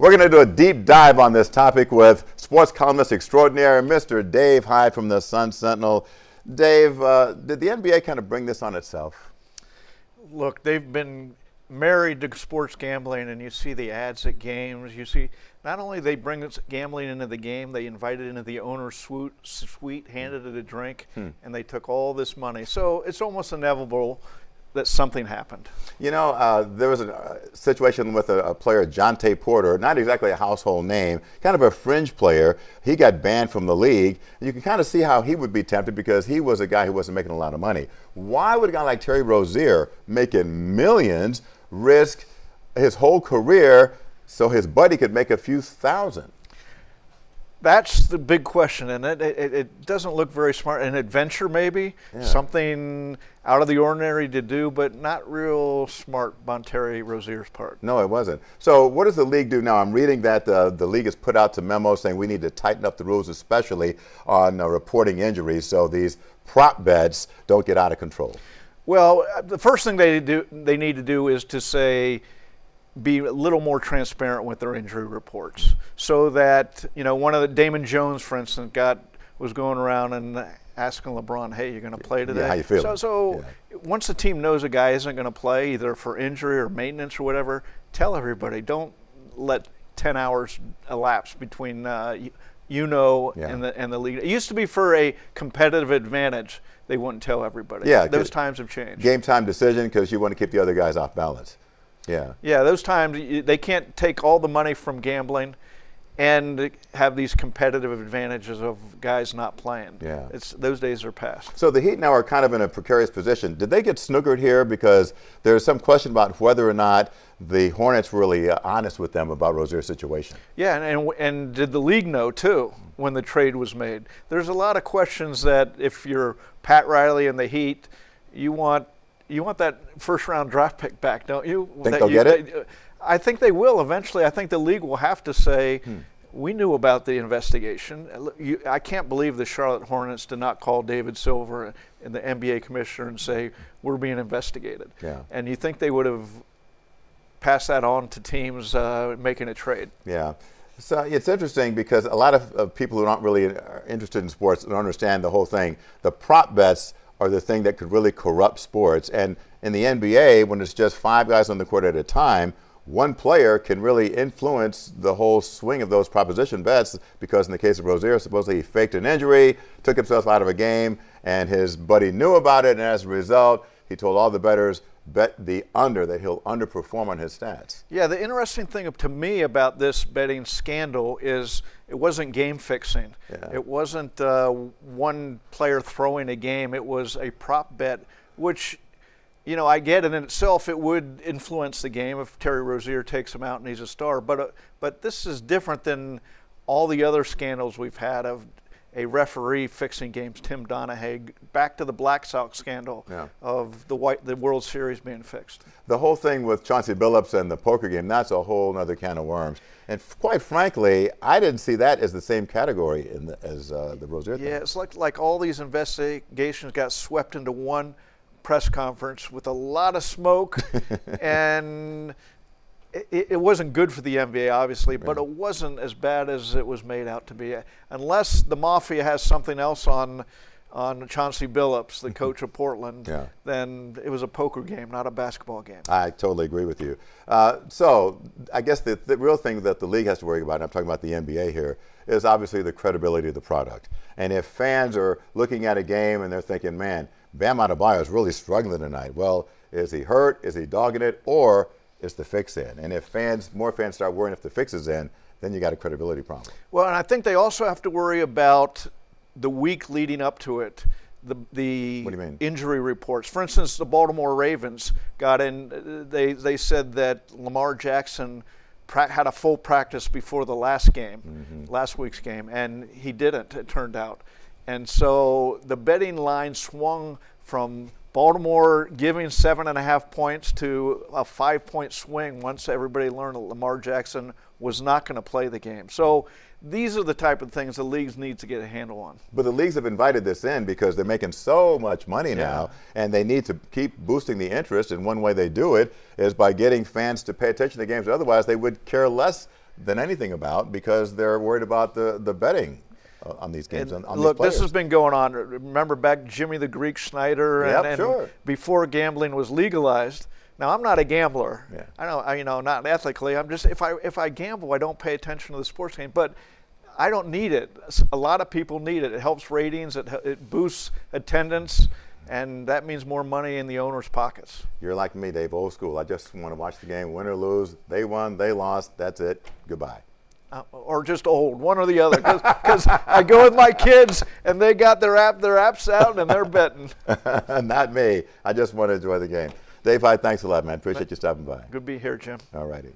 We're going to do a deep dive on this topic with sports columnist extraordinaire, Mr. Dave Hyde from the Sun-Sentinel. Dave, did the NBA kind of bring this on itself? Look, they've been married to sports gambling, and you see the ads at games. You see not only they bring gambling into the game, they invited into the owner's suite, handed it a drink, and they took all this money. So it's almost inevitable that something happened. You know, there was a situation with a player, Jonte Porter, not exactly a household name, kind of a fringe player. He got banned from the league. You can kind of see how he would be tempted because he was a guy who wasn't making a lot of money. Why would a guy like Terry Rozier, making millions, risk his whole career so his buddy could make a few thousand? That's the big question, and it doesn't look very smart. An adventure, maybe, something out of the ordinary to do, but not real smart on Terry Rozier's part. No, it wasn't. So what does the league do now? I'm reading that the league has put out some memos saying we need to tighten up the rules, especially on reporting injuries, so these prop bets don't get out of control. Well, the first thing they need to do is to say, be a little more transparent with their injury reports, so that, you know, one of the Damon Jones, for instance, was going around and asking LeBron, "Hey, you're going to play today?" Yeah, how you feeling? So once the team knows a guy isn't going to play, either for injury or maintenance or whatever, tell everybody. Don't let 10 hours elapse between and the league. It used to be for a competitive advantage. They wouldn't tell everybody. Yeah, those times have changed. Game time decision because you want to keep the other guys off balance. Yeah, those times they can't take all the money from gambling and have these competitive advantages of guys not playing. Yeah. Those days are past. So the Heat now are kind of in a precarious position. Did they get snookered here? Because there's some question about whether or not the Hornets were really honest with them about Rozier's situation. Yeah, and did the league know, too, when the trade was made? There's a lot of questions that if you're Pat Riley and the Heat, you want that first-round draft pick back, don't you? Think they'll get it? I think they will eventually. I think the league will have to say, we knew about the investigation. I can't believe the Charlotte Hornets did not call David Silver and the NBA commissioner and say, we're being investigated. Yeah. And you think they would have passed that on to teams making a trade. Yeah. So it's interesting because a lot of people who aren't really interested in sports don't understand the whole thing. The prop bets are the thing that could really corrupt sports. And in the NBA, when it's just 5 guys on the court at a time, one player can really influence the whole swing of those proposition bets, because in the case of Rozier, supposedly he faked an injury, took himself out of a game, and his buddy knew about it, and as a result, he told all the bettors, bet the under, that he'll underperform on his stats. Yeah, the interesting thing to me about this betting scandal is it wasn't game fixing. Yeah. It wasn't one player throwing a game. It was a prop bet, which, you know, I get it in itself. It would influence the game if Terry Rozier takes him out and he's a star. But this is different than all the other scandals we've had of a referee fixing games. Tim Donaghy, back to the Black Sox scandal of the World Series being fixed. The whole thing with Chauncey Billups and the poker game, that's a whole other can of worms. And quite frankly, I didn't see that as the same category as the Rozier thing. Yeah, it's like all these investigations got swept into one press conference with a lot of smoke, and it wasn't good for the NBA, obviously, but it wasn't as bad as it was made out to be. Unless the Mafia has something else on Chauncey Billups, the coach of Portland, then it was a poker game, not a basketball game. I totally agree with you. So I guess the real thing that the league has to worry about, and I'm talking about the NBA here, is obviously the credibility of the product. And if fans are looking at a game and they're thinking, man, Bam Adebayo is really struggling tonight. Well, is he hurt? Is he dogging it? Or is the fix in? And if more fans start worrying if the fix is in, then you got a credibility problem. Well, and I think they also have to worry about the week leading up to it, the What do you mean? injury reports. For instance, the Baltimore Ravens got in. They said that Lamar Jackson had a full practice before the last game, last week's game, and he didn't, it turned out. And so the betting line swung from Baltimore giving 7.5 points to a 5-point swing once everybody learned that Lamar Jackson was not going to play the game. So these are the type of things the leagues need to get a handle on. But the leagues have invited this in because they're making so much money now, and they need to keep boosting the interest. And one way they do it is by getting fans to pay attention to games. Otherwise, they would care less than anything about, because they're worried about the betting on these games. On Look, these this has been going on. Remember back Jimmy the Greek Schneider, and sure. before gambling was legalized. Now, I'm not a gambler. Yeah. Not ethically. I'm just, if I gamble, I don't pay attention to the sports game. But I don't need it. A lot of people need it. It helps ratings. It boosts attendance, and that means more money in the owners' pockets. You're like me, Dave, old school. I just want to watch the game, win or lose. They won, they lost. That's it. Goodbye. Or just old, one or the other. Because I go with my kids, and they got their apps out, and they're betting. Not me. I just want to enjoy the game. Dave, Hyde, thanks a lot, man. Appreciate you stopping by. Good to be here, Jim. All righty.